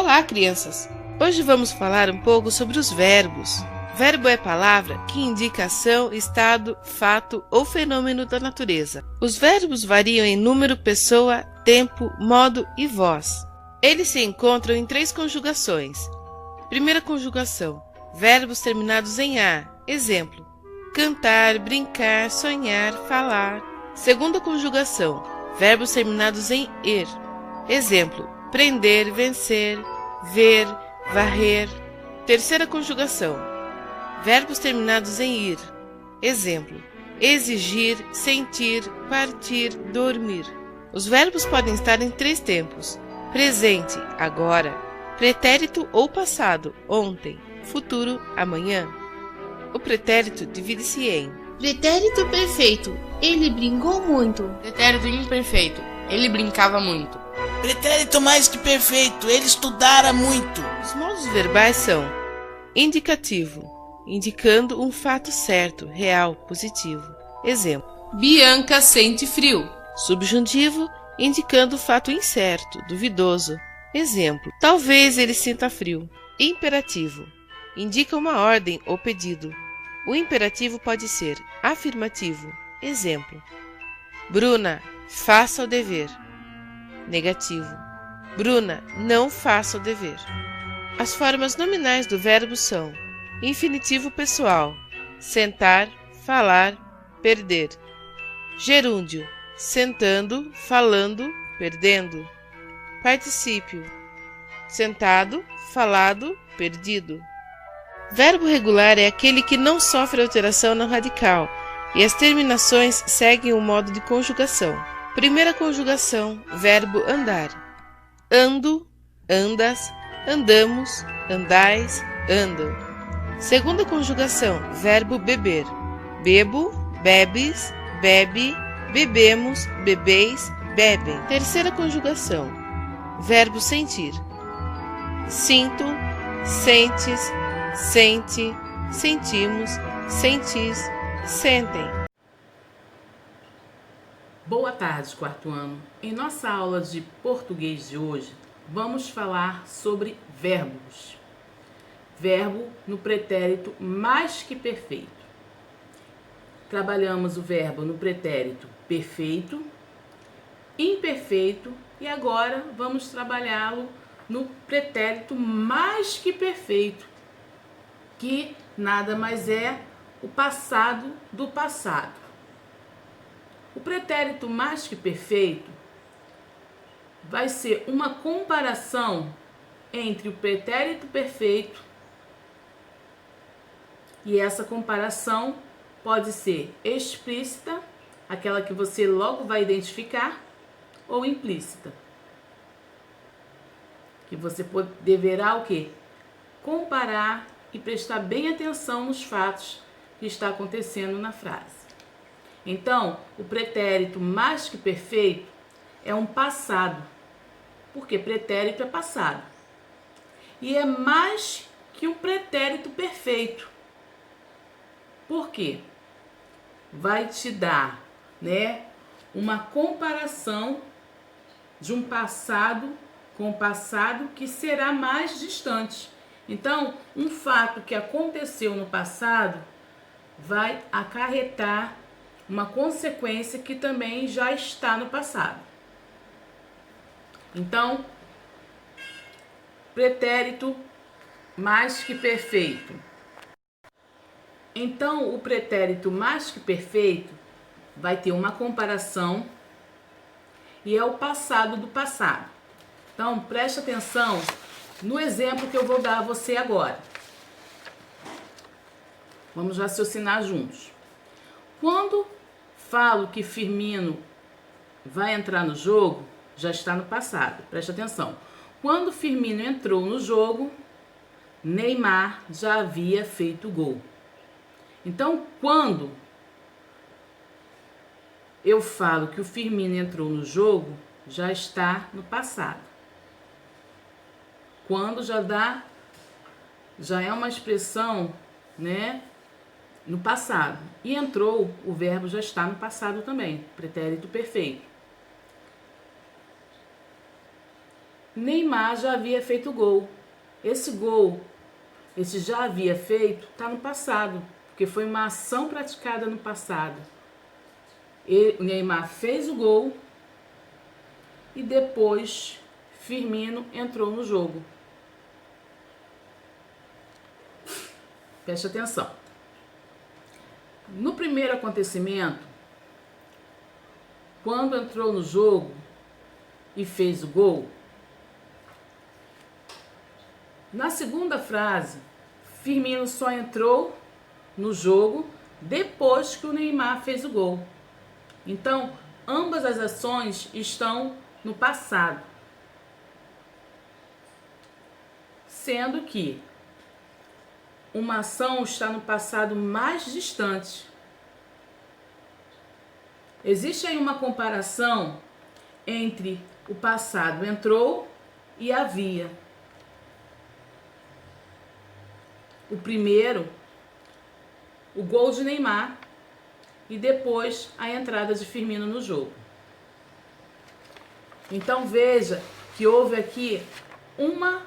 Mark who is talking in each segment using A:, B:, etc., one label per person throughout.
A: Olá, crianças! Hoje vamos falar um pouco sobre os verbos. Verbo é palavra que indica ação, estado, fato ou fenômeno da natureza. Os verbos variam em número, pessoa, tempo, modo e voz. Eles se encontram em 3 conjugações. Primeira conjugação: verbos terminados em A. Exemplo: cantar, brincar, sonhar, falar. Segunda conjugação: verbos terminados em er. Exemplo: prender, vencer, ver, varrer. Terceira conjugação: verbos terminados em ir. Exemplo: exigir, sentir, partir, dormir. Os verbos podem estar em 3 tempos: presente, agora; pretérito ou passado, ontem; futuro, amanhã. O pretérito divide-se em
B: pretérito perfeito: ele brincou muito.
C: Pretérito imperfeito: ele brincava muito.
D: Pretérito mais que perfeito: ele estudara muito.
A: Os modos verbais são indicativo, indicando um fato certo, real, positivo. Exemplo:
C: Bianca sente frio.
A: subjuntivo, indicando o fato incerto, duvidoso. Exemplo: talvez ele sinta frio. Imperativo, indica uma ordem ou pedido. O imperativo pode ser afirmativo. Exemplo: Bruna, faça o dever. Negativo: Bruna, não faça o dever. As formas nominais do verbo são infinitivo pessoal: sentar, falar, perder. Gerúndio: sentando, falando, perdendo. Particípio: sentado, falado, perdido. Verbo regular é aquele que não sofre alteração não radical e as terminações seguem o modo de conjugação. Primeira conjugação: verbo andar: ando, andas, andamos, andais, andam. Segunda conjugação: verbo beber: bebo, bebes, bebe, bebemos, bebeis, bebem. Terceira conjugação: verbo sentir: sinto, sentes, sente, sentimos, sentis, sentem.
E: Boa tarde, quarto ano. Em nossa aula de português de hoje, vamos falar sobre verbos. Verbo no pretérito mais que perfeito. Trabalhamos o verbo no pretérito perfeito, imperfeito e agora vamos trabalhá-lo no pretérito mais que perfeito, que nada mais é o passado do passado. O pretérito mais que perfeito vai ser uma comparação entre o pretérito perfeito e essa comparação pode ser explícita, aquela que você logo vai identificar, ou implícita, que você deverá o quê? Comparar e prestar bem atenção nos fatos que está acontecendo na frase. Então, o pretérito mais que perfeito é um passado, porque pretérito é passado. E é mais que um pretérito perfeito. Por quê? Vai te dar, uma comparação de um passado com o passado que será mais distante. Então, um fato que aconteceu no passado vai acarretar uma consequência que também já está no passado. Então, pretérito mais que perfeito. Então, o pretérito mais que perfeito vai ter uma comparação e é o passado do passado. Então, preste atenção no exemplo que eu vou dar a você agora. Vamos raciocinar juntos. Quando falo que Firmino vai entrar no jogo, já está no passado. Preste atenção. Quando Firmino entrou no jogo, Neymar já havia feito gol. Então, quando eu falo que o Firmino entrou no jogo, já está no passado. Quando já é uma expressão, no passado. E entrou, o verbo já está no passado também, pretérito perfeito. Neymar já havia feito gol. Esse gol, esse já havia feito, está no passado, porque foi uma ação praticada no passado. O Neymar fez o gol e depois Firmino entrou no jogo. Preste atenção. No primeiro acontecimento, quando entrou no jogo e fez o gol, na segunda frase, Firmino só entrou no jogo depois que o Neymar fez o gol. Então, ambas as ações estão no passado. Sendo que uma ação está no passado mais distante. Existe aí uma comparação entre o passado entrou e havia. O primeiro, o gol de Neymar, e depois a entrada de Firmino no jogo. Então veja que houve aqui uma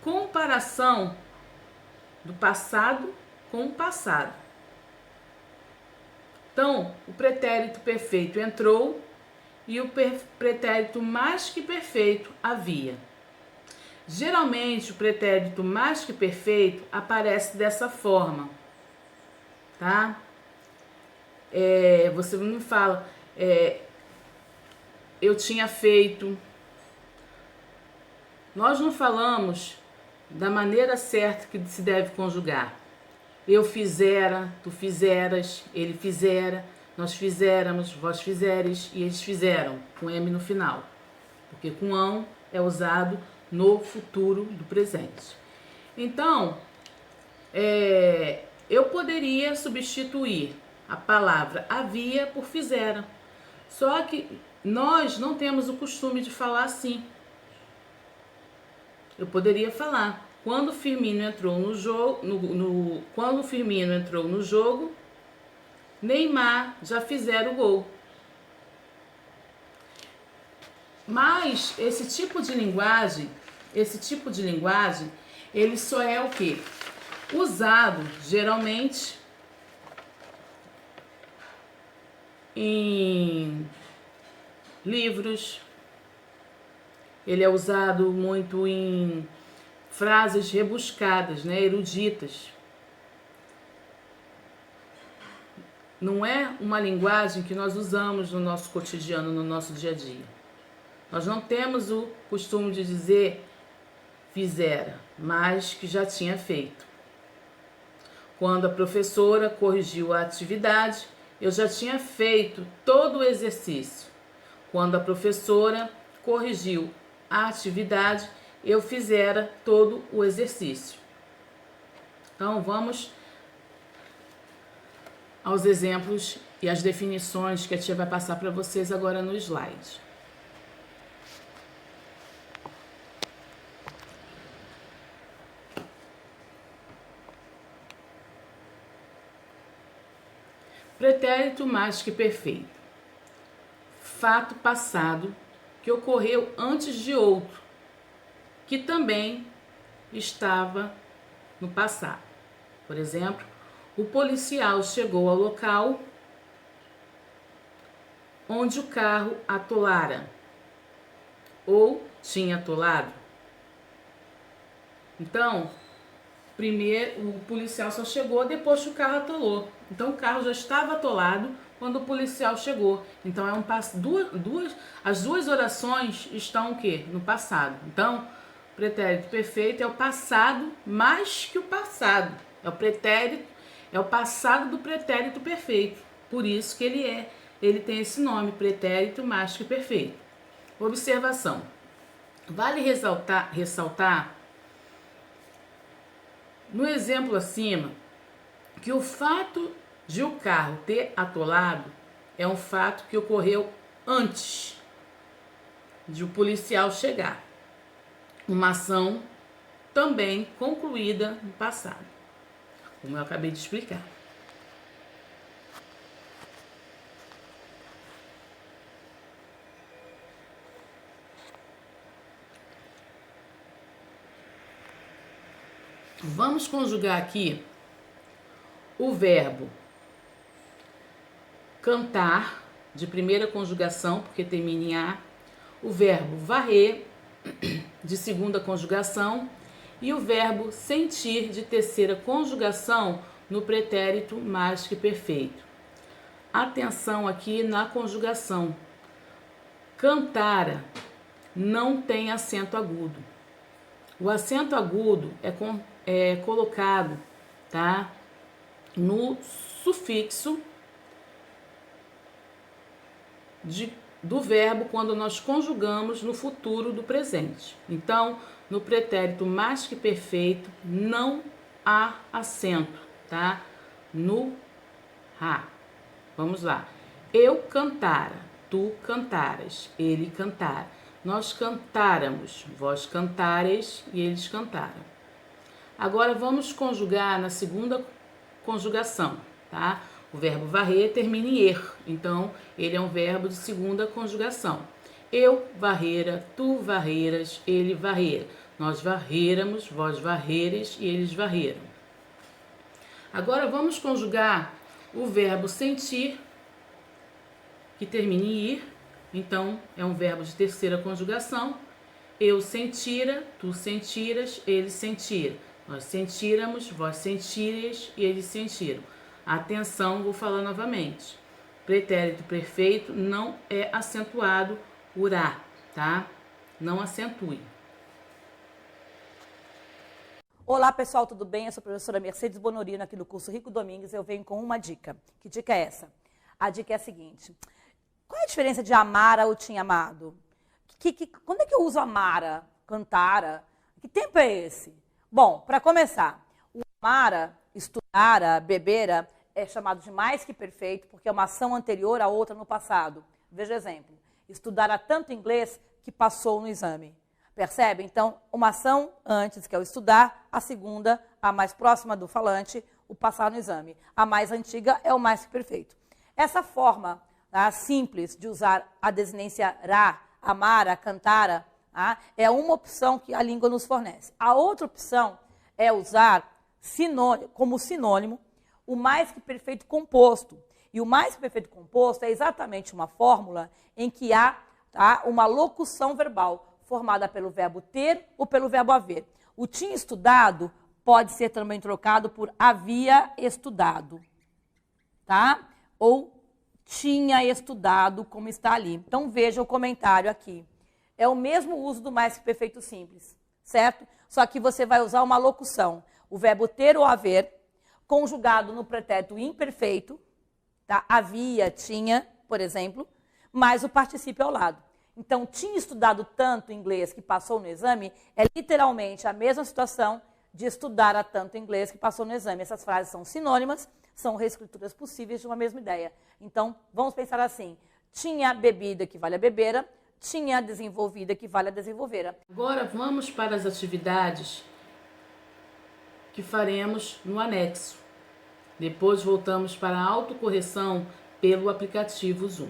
E: comparação do passado com o passado. Então, o pretérito perfeito entrou e o pretérito mais que perfeito havia. Geralmente, o pretérito mais que perfeito aparece dessa forma, tá? Você me fala, eu tinha feito. Nós não falamos da maneira certa que se deve conjugar. Eu fizera, tu fizeras, ele fizera, nós fizéramos, vós fizeres e eles fizeram, com M no final. Porque com ão é usado no futuro do presente. Então, eu poderia substituir a palavra havia por fizera. Só que nós não temos o costume de falar assim. Eu poderia falar, quando o Firmino entrou no jogo, quando o Firmino entrou no jogo, Neymar já fizeram o gol. Mas esse tipo de linguagem, ele só é o quê? Usado geralmente em livros. Ele é usado muito em frases rebuscadas, né, eruditas. Não é uma linguagem que nós usamos no nosso cotidiano, no nosso dia a dia. Nós não temos o costume de dizer fizera, mas que já tinha feito. Quando a professora corrigiu a atividade, eu já tinha feito todo o exercício. Quando a professora corrigiu a atividade, eu fizera todo o exercício. Então, vamos aos exemplos e às definições que a tia vai passar para vocês agora no slide. Pretérito mais que perfeito. Fato passado que ocorreu antes de outro, que também estava no passado. Por exemplo, o policial chegou ao local onde o carro atolara ou tinha atolado. Então, primeiro o policial só chegou depois que o carro atolou. Então, o carro já estava atolado quando o policial chegou. Então, as duas orações estão o quê? No passado. Então, o pretérito perfeito é o passado mais que o passado. É o passado do pretérito perfeito. Por isso que ele tem esse nome, pretérito mais que perfeito. Observação. Vale ressaltar no exemplo acima que o fato de o carro ter atolado é um fato que ocorreu antes de o policial chegar. Uma ação também concluída no passado, como eu acabei de explicar. Vamos conjugar aqui o verbo cantar, de primeira conjugação, porque termina em A, o verbo varrer, de segunda conjugação, e o verbo sentir, de terceira conjugação, no pretérito mais que perfeito. Atenção aqui na conjugação. Cantara não tem acento agudo. O acento agudo é colocado, tá, no sufixo do verbo quando nós conjugamos no futuro do presente. Então, no pretérito mais que perfeito, não há acento, tá? No Rá. Vamos lá. Eu cantara, tu cantaras, ele cantara. Nós cantáramos, vós cantares e eles cantaram. Agora vamos conjugar na segunda conjugação, tá? O verbo varrer termina em er, então ele é um verbo de segunda conjugação. Eu varrera, tu varreras, ele varrera. Nós varréramos, vós varreres e eles varreram. Agora vamos conjugar o verbo sentir, que termina em ir, então é um verbo de terceira conjugação. Eu sentira, tu sentiras, eles sentiram. Nós sentíramos, vós sentireis e eles sentiram. Atenção, vou falar novamente. Pretérito perfeito não é acentuado urá, tá? Não acentue.
F: Olá pessoal, tudo bem? Eu sou a professora Mercedes Bonorino aqui do curso Rico Domingues. Eu venho com uma dica. Que dica é essa? A dica é a seguinte. Qual é a diferença de amara ou tinha amado? Quando é que eu uso amara, cantara? Que tempo é esse? Bom, para começar, o amara, estudara, bebera, é chamado de mais que perfeito porque é uma ação anterior a outra no passado. Veja exemplo. Estudara tanto inglês que passou no exame. Percebe? Então, uma ação antes, que é o estudar, a segunda, a mais próxima do falante, o passar no exame. A mais antiga é o mais que perfeito. Essa forma simples de usar a desinência ra, amara, cantara, é uma opção que a língua nos fornece. A outra opção é usar como sinônimo o mais que perfeito composto. E o mais que perfeito composto é exatamente uma fórmula em que há uma locução verbal formada pelo verbo ter ou pelo verbo haver. O tinha estudado pode ser também trocado por havia estudado, tá? Ou tinha estudado, como está ali. Então veja o comentário aqui. É o mesmo uso do mais que perfeito simples, certo? Só que você vai usar uma locução. O verbo ter ou haver, conjugado no pretérito imperfeito, tá? Havia, tinha, por exemplo, mais o particípio ao lado. Então, tinha estudado tanto inglês que passou no exame, é literalmente a mesma situação de estudar a tanto inglês que passou no exame. Essas frases são sinônimas, são reescrituras possíveis de uma mesma ideia. Então, vamos pensar assim, tinha bebida equivale a bebera, tinha desenvolvida equivale a desenvolvera.
E: Agora vamos para as atividades que faremos no anexo. Depois voltamos para a autocorreção pelo aplicativo Zoom.